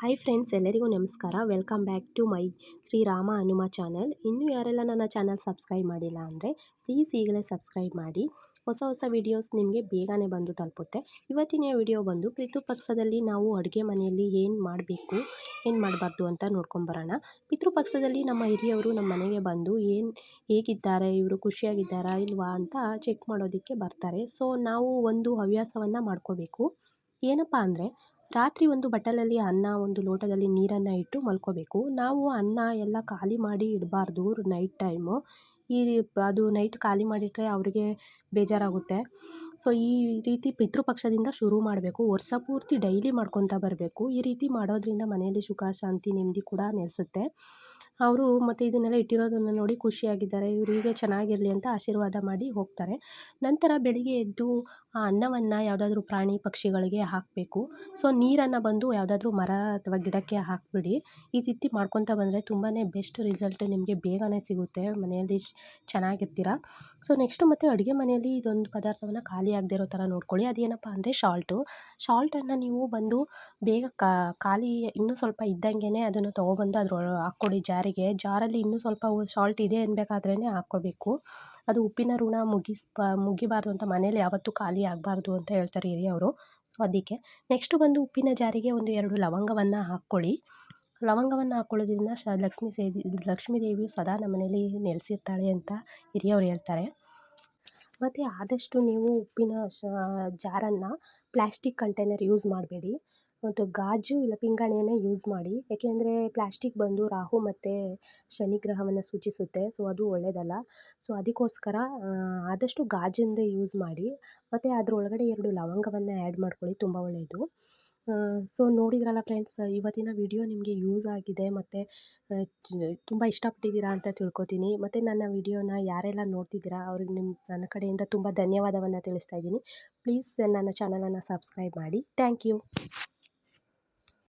Hi friends, ಎಲ್ಲರಿಗೂ ನಮಸ್ಕಾರ. Welcome back to my Shrirama Hanuma channel. ಇನ್ನೂ ಯಾರೆಲ್ಲ ನನ್ನ ಚಾನಲ್ ಸಬ್ಸ್ಕ್ರೈಬ್ ಮಾಡಿಲ್ಲ ಅಂದರೆ ಪ್ಲೀಸ್ ಈಗಲೇ ಸಬ್ಸ್ಕ್ರೈಬ್ ಮಾಡಿ. ಹೊಸ ಹೊಸ ವಿಡಿಯೋಸ್ ನಿಮಗೆ ಬೇಗನೆ ಬಂದು ತಲುಪುತ್ತೆ. ಇವತ್ತಿನ ವಿಡಿಯೋ ಬಂದು ಪಿತೃಪಕ್ಷದಲ್ಲಿ ನಾವು ಅಡುಗೆ ಮನೆಯಲ್ಲಿ ಏನು ಮಾಡಬೇಕು, ಏನು ಮಾಡಬಾರ್ದು ಅಂತ ನೋಡ್ಕೊಂಬರೋಣ. ಪಿತೃಪಕ್ಷದಲ್ಲಿ ನಮ್ಮ ಹಿರಿಯವರು ನಮ್ಮ ಮನೆಗೆ ಬಂದು ಹೇಗಿದ್ದಾರೆ, ಇವರು ಖುಷಿಯಾಗಿದ್ದಾರಾ ಇಲ್ವಾ ಅಂತ ಚೆಕ್ ಮಾಡೋದಕ್ಕೆ ಬರ್ತಾರೆ. ಸೊ ನಾವು ಒಂದು ಹವ್ಯಾಸವನ್ನು ಮಾಡ್ಕೋಬೇಕು. ಏನಪ್ಪ ಅಂದರೆ, ರಾತ್ರಿ ಒಂದು ಬಟ್ಟಲಲ್ಲಿ ಅನ್ನ, ಒಂದು ಲೋಟದಲ್ಲಿ ನೀರನ್ನು ಇಟ್ಟು ಮಲ್ಕೋಬೇಕು. ನಾವು ಅನ್ನ ಎಲ್ಲ ಖಾಲಿ ಮಾಡಿ ಇಡಬಾರ್ದು ನೈಟ್ ಟೈಮು. ಅದು ನೈಟ್ ಖಾಲಿ ಮಾಡಿಟ್ರೆ ಅವ್ರಿಗೆ ಬೇಜಾರಾಗುತ್ತೆ. ಸೊ ಈ ರೀತಿ ಪಿತೃಪಕ್ಷದಿಂದ ಶುರು ಮಾಡಬೇಕು. ವರ್ಷ ಪೂರ್ತಿ ಡೈಲಿ ಮಾಡ್ಕೊತಾ ಬರಬೇಕು. ಈ ರೀತಿ ಮಾಡೋದ್ರಿಂದ ಮನೆಯಲ್ಲಿ ಸುಖ, ಶಾಂತಿ, ನೆಮ್ಮದಿ ಕೂಡ ನೆಲೆಸುತ್ತೆ. ಅವರು ಮತ್ತು ಇದನ್ನೆಲ್ಲ ಇಟ್ಟಿರೋದನ್ನು ನೋಡಿ ಖುಷಿಯಾಗಿದ್ದಾರೆ, ಇವರು ಹೀಗೆ ಚೆನ್ನಾಗಿರಲಿ ಅಂತ ಆಶೀರ್ವಾದ ಮಾಡಿ ಹೋಗ್ತಾರೆ. ನಂತರ ಬೆಳಿಗ್ಗೆ ಎದ್ದು ಆ ಅನ್ನವನ್ನು ಯಾವುದಾದ್ರೂ ಪ್ರಾಣಿ ಪಕ್ಷಿಗಳಿಗೆ ಹಾಕಬೇಕು. ಸೊ ನೀರನ್ನು ಬಂದು ಯಾವುದಾದ್ರೂ ಮರ ಅಥವಾ ಗಿಡಕ್ಕೆ ಹಾಕಿಬಿಡಿ. ಈ ರೀತಿ ಮಾಡ್ಕೊತಾ ಬಂದರೆ ತುಂಬಾ ಬೆಸ್ಟ್ ರಿಸಲ್ಟ್ ನಿಮಗೆ ಬೇಗನೆ ಸಿಗುತ್ತೆ, ಮನೆಯಲ್ಲಿ ಚೆನ್ನಾಗಿರ್ತೀರ. ಸೊ ನೆಕ್ಸ್ಟು ಮತ್ತು ಅಡುಗೆ ಮನೆಯಲ್ಲಿ ಇದೊಂದು ಪದಾರ್ಥವನ್ನು ಖಾಲಿ ಆಗದೆ ಇರೋ ಥರ ನೋಡ್ಕೊಳ್ಳಿ. ಅದೇನಪ್ಪ ಅಂದರೆ ಶಾಲ್ಟನ್ನು ನೀವು ಬಂದು ಬೇಗ ಖಾಲಿ ಇನ್ನೂ ಸ್ವಲ್ಪ ಇದ್ದಂಗೆ ಅದನ್ನು ತೊಗೊಬಂದು ಅದ್ರೊಳಗೆ ಹಾಕ್ಕೊಡಿ. ಜಾರಲ್ಲಿ ಇನ್ನೂ ಸ್ವಲ್ಪ ಶಾಲ್ಟ್ ಇದೆ ಅನ್ಬೇಕಾದ್ರೇ ಹಾಕ್ಕೋಬೇಕು. ಅದು ಉಪ್ಪಿನ ಋಣ ಮುಗಿಬಾರ್ದು ಅಂತ ಮನೇಲಿ ಯಾವತ್ತೂ ಖಾಲಿ ಆಗಬಾರ್ದು ಅಂತ ಹೇಳ್ತಾರೆ ಹಿರಿಯವರು. ಅದಕ್ಕೆ ನೆಕ್ಸ್ಟು ಬಂದು ಉಪ್ಪಿನ ಜಾರಿಗೆ 1-2 ಲವಂಗವನ್ನು ಹಾಕ್ಕೊಳ್ಳಿ. ಲವಂಗವನ್ನು ಹಾಕ್ಕೊಳ್ಳೋದ್ರಿಂದ ಲಕ್ಷ್ಮೀ ದೇವಿಯು ಸದಾ ನಮ್ಮ ಮನೇಲಿ ನೆಲೆಸಿರ್ತಾಳೆ ಅಂತ ಹಿರಿಯವರು ಹೇಳ್ತಾರೆ. ಮತ್ತು ಆದಷ್ಟು ನೀವು ಉಪ್ಪಿನ ಜಾರನ್ನು ಪ್ಲ್ಯಾಸ್ಟಿಕ್ ಕಂಟೈನರ್ ಯೂಸ್ ಮಾಡಬೇಡಿ. ಮತ್ತು ಗಾಜು ಇಲ್ಲ ಪಿಂಗಾಣಿಯನ್ನೇ ಯೂಸ್ ಮಾಡಿ. ಏಕೆಂದರೆ ಪ್ಲ್ಯಾಸ್ಟಿಕ್ ಬಂದು ರಾಹು ಮತ್ತು ಶನಿ ಗ್ರಹವನ್ನು ಸೂಚಿಸುತ್ತೆ. ಸೊ ಅದು ಒಳ್ಳೆಯದಲ್ಲ. ಸೊ ಅದಕ್ಕೋಸ್ಕರ ಆದಷ್ಟು ಗಾಜಿಂದೇ ಯೂಸ್ ಮಾಡಿ. ಮತ್ತು ಅದರೊಳಗಡೆ 2 ಲವಂಗವನ್ನು ಆ್ಯಡ್ ಮಾಡ್ಕೊಳ್ಳಿ, ತುಂಬ ಒಳ್ಳೆಯದು. ಸೊ ನೋಡಿದ್ರಲ್ಲ ಫ್ರೆಂಡ್ಸ್, ಇವತ್ತಿನ ವಿಡಿಯೋ ನಿಮಗೆ ಯೂಸ್ ಆಗಿದೆ ಮತ್ತು ತುಂಬ ಇಷ್ಟಪಟ್ಟಿದ್ದೀರಾ ಅಂತ ತಿಳ್ಕೊತೀನಿ. ಮತ್ತು ನನ್ನ ವಿಡಿಯೋನ ಯಾರೆಲ್ಲ ನೋಡ್ತಿದ್ದೀರಾ ಅವ್ರಿಗೆ ನನ್ನ ಕಡೆಯಿಂದ ತುಂಬ ಧನ್ಯವಾದವನ್ನು ತಿಳಿಸ್ತಾ ಇದ್ದೀನಿ. ಪ್ಲೀಸ್ ನನ್ನ ಚಾನಲನ್ನು ಸಬ್ಸ್ಕ್ರೈಬ್ ಮಾಡಿ. Thank you.